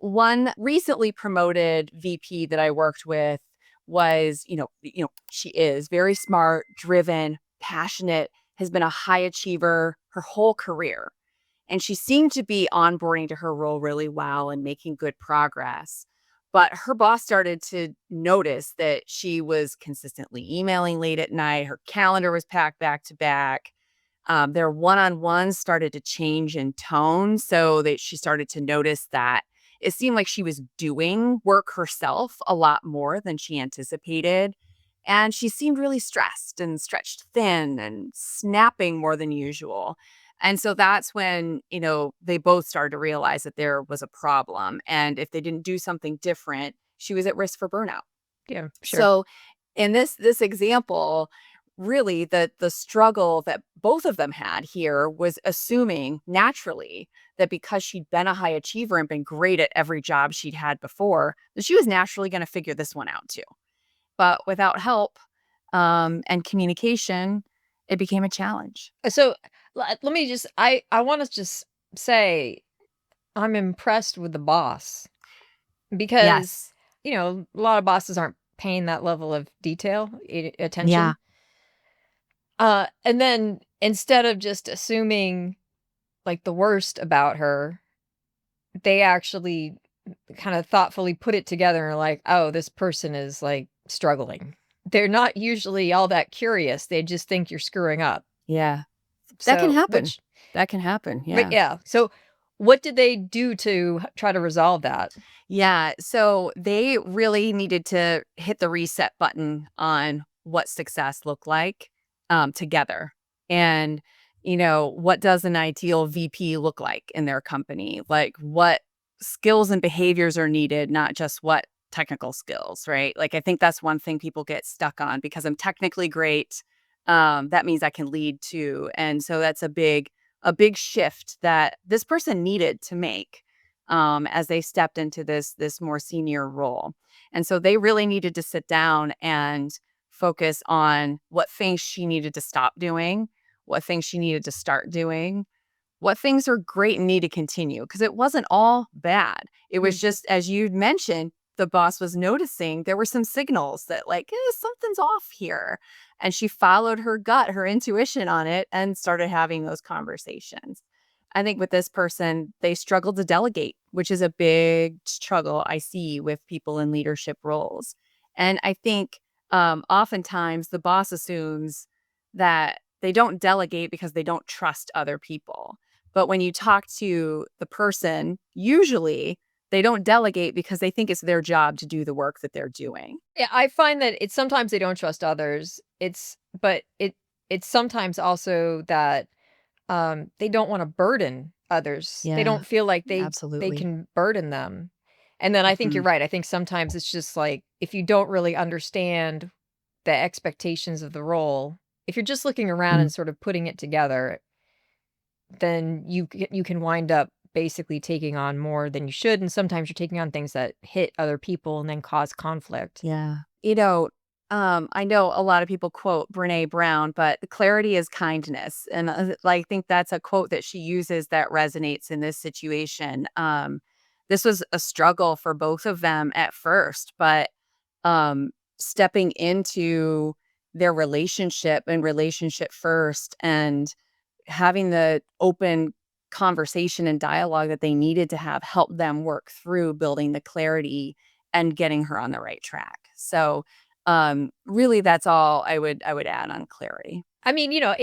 one recently promoted VP that I worked with was, she is very smart, driven, passionate, has been a high achiever her whole career. And she seemed to be onboarding to her role really well and making good progress. But her boss started to notice that she was consistently emailing late at night. Her calendar was packed back to back. Their one-on-ones started to change in tone, so that she started to notice that it seemed like she was doing work herself a lot more than she anticipated. And she seemed really stressed and stretched thin and snapping more than usual. And so that's when, they both started to realize that there was a problem. And if they didn't do something different, she was at risk for burnout. Yeah, sure. So in this example, really the struggle that both of them had here was assuming naturally that because she'd been a high achiever and been great at every job she'd had before, that she was naturally going to figure this one out too. But without help and communication, it became a challenge. So let me just, I want to just say I'm impressed with the boss because, Yes. a lot of bosses aren't paying that level of detail, Yeah. attention. And then instead of just assuming like the worst about her, they actually kind of thoughtfully put it together and are like, oh, this person is like struggling. They're not usually all that curious. They just think you're screwing up. Yeah. That can So, happen. That can happen. but Yeah. yeah. So, what did they do to try to resolve that? Yeah. So they really needed to hit the reset button on what success looked like together. And, what does an ideal VP look like in their company? Like what skills and behaviors are needed, not just what technical skills, right? Like I think that's one thing people get stuck on because I'm technically great. That means I can lead too. And so that's a big shift that this person needed to make as they stepped into this more senior role. And so they really needed to sit down and focus on what things she needed to stop doing, what things she needed to start doing, what things are great and need to continue. Because it wasn't all bad. It was Mm. just, as you mentioned, the boss was noticing there were some signals that, like, something's off here. And she followed her gut, her intuition on it, and started having those conversations. I think with this person, they struggled to delegate, which is a big struggle I see with people in leadership roles. And I think oftentimes the boss assumes that they don't delegate because they don't trust other people. But when you talk to the person, usually they don't delegate because they think it's their job to do the work that they're doing. Yeah, I find that it's sometimes they don't trust others. It's sometimes also that they don't wanna burden others. They Yeah, don't feel like they absolutely. can burden them. And then I think you're Mhm. right. I think sometimes it's just like, if you don't really understand the expectations of the role, if you're just looking around Mm. and sort of putting it together, then you can wind up basically taking on more than you should, and sometimes you're taking on things that hit other people and then cause conflict. Yeah. I know a lot of people quote Brene Brown, but clarity is kindness. And I think that's a quote that she uses that resonates in this situation. This was a struggle for both of them at first, but stepping into their relationship and relationship first and having the open conversation and dialogue that they needed to have helped them work through building the clarity and getting her on the right track. So, really that's all I would add on clarity. I mean, I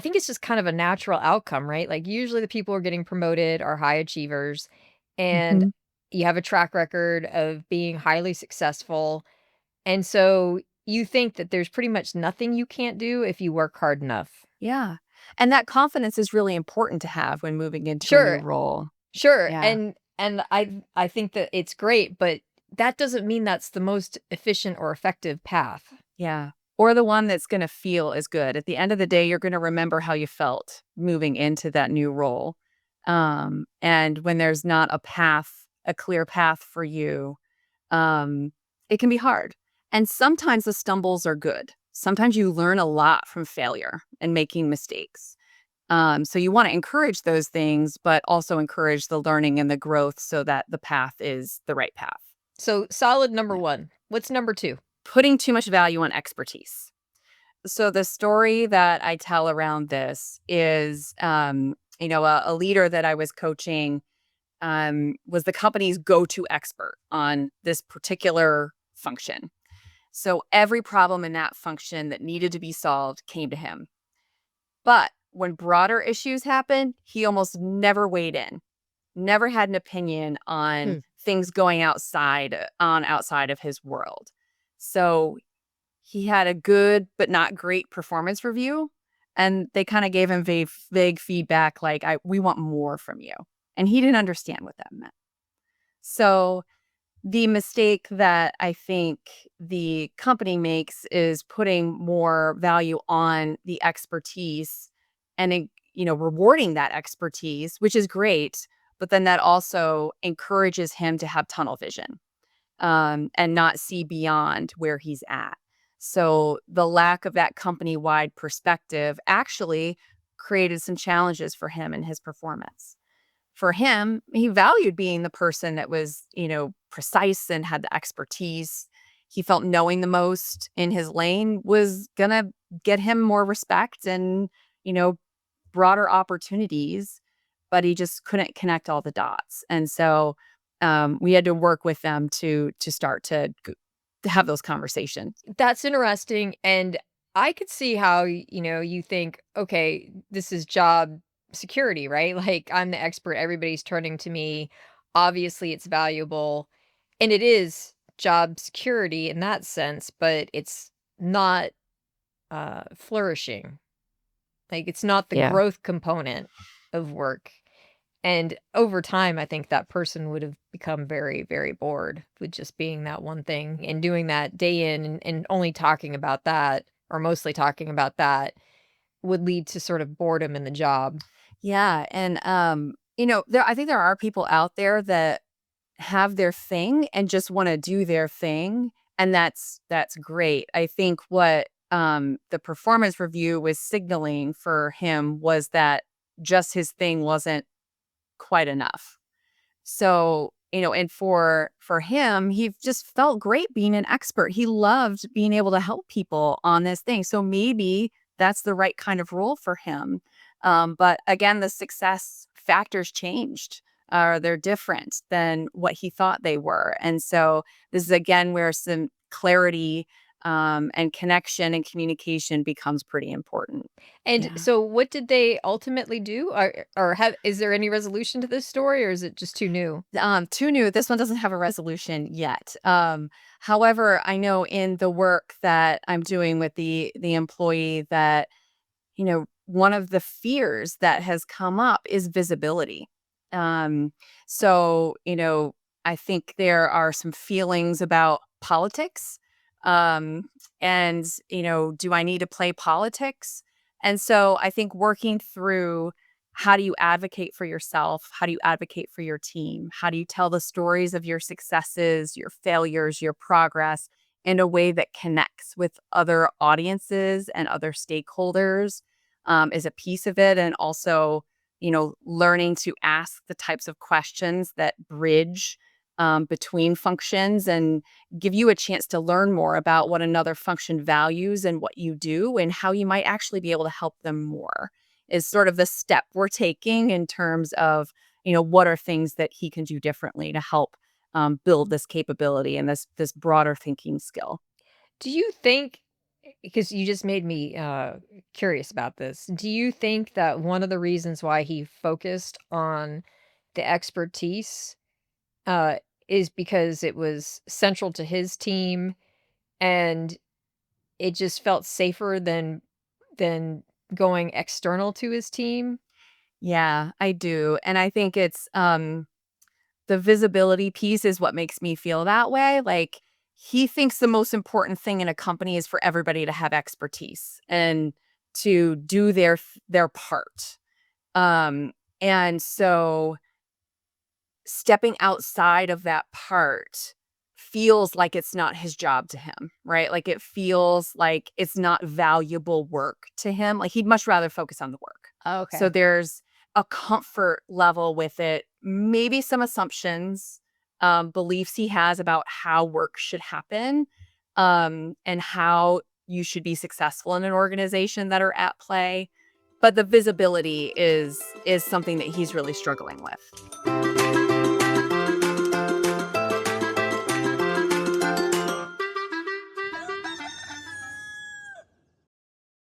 think it's just kind of a natural outcome, right? Like, usually the people who are getting promoted are high achievers, and Mhm. you have a track record of being highly successful, and so you think that there's pretty much nothing you can't do if you work hard enough. Yeah. And that confidence is really important to have when moving into a new Sure, role. sure, Yeah. and I think that it's great, but that doesn't mean that's the most efficient or effective path. Yeah. Or the one that's gonna feel as good. At the end of the day, you're gonna remember how you felt moving into that new role. And when there's not a clear path for you, um, it can be hard. And sometimes the stumbles are good. Sometimes you learn a lot from failure and making mistakes. So you want to encourage those things, but also encourage the learning and the growth so that the path is the right path. So, solid number Yeah. 1. What's number 2? Putting too much value on expertise. So the story that I tell around this is, a leader that I was coaching was the company's go-to expert on this particular function. So every problem in that function that needed to be solved came to him. But when broader issues happened, he almost never weighed in, never had an opinion on Hmm. things going outside of his world. So he had a good but not great performance review, and they kinda gave him vague feedback like, "We want more from you." And he didn't understand what that meant. So, the mistake that I think the company makes is putting more value on the expertise and, rewarding that expertise, which is great, but then that also encourages him to have tunnel vision and not see beyond where he's at. So the lack of that company wide perspective actually created some challenges for him and his performance. For him, he valued being the person that was, precise and had the expertise. He felt knowing the most in his lane was going to get him more respect and, you know, broader opportunities, but he just couldn't connect all the dots. And so we had to work with them to start to have those conversations. That's interesting, and I could see how, you think, "Okay, this is job security," right? Like, I'm the expert, everybody's turning to me. Obviously, it's valuable, and it is job security in that sense, but it's not, flourishing. Like, it's not the Yeah. growth component of work, and over time, I think that person would have become very, very bored with just being that one thing and doing that day in and only talking about that, or mostly talking about that, would lead to sort of boredom in the job. Yeah. And I think there are people out there that have their thing and just want to do their thing. And that's great. I think what the performance review was signaling for him was that just his thing wasn't quite enough. So, and for him, he just felt great being an expert. He loved being able to help people on this thing. So maybe that's the right kind of role for him. But again, the success factors changed. They're different than what he thought they were. And so this is again where some clarity and connection and communication becomes pretty important. And Yeah. so what did they ultimately do? Or have is there any resolution to this story, or is it just too new? Too new. This one doesn't have a resolution yet. However, I know in the work that I'm doing with the employee that, one of the fears that has come up is visibility. So, I think there are some feelings about politics. Um, and, do I need to play politics? And so I think working through how do you advocate for yourself? How do you advocate for your team? How do you tell the stories of your successes, your failures, your progress in a way that connects with other audiences and other stakeholders is a piece of it. And also, learning to ask the types of questions that bridge between functions and give you a chance to learn more about what another function values and what you do and how you might actually be able to help them more is sort of the step we're taking in terms of, what are things that he can do differently to help build this capability and this broader thinking skill. Do you think, because you just made me curious about this, do you think that one of the reasons why he focused on the expertise uh, is because it was central to his team and it just felt safer than going external to his team? Yeah, I do. And I think it's the visibility piece is what makes me feel that way. Like he thinks the most important thing in a company is for everybody to have expertise and to do their part. Um and so stepping outside of that part feels like it's not his job to him, right? Like, it feels like it's not valuable work to him. Like, he'd much rather focus on the work. So Okay. there's a comfort level with it, maybe some assumptions, beliefs he has about how work should happen, and how you should be successful in an organization that are at play. But the visibility is something that he's really struggling with.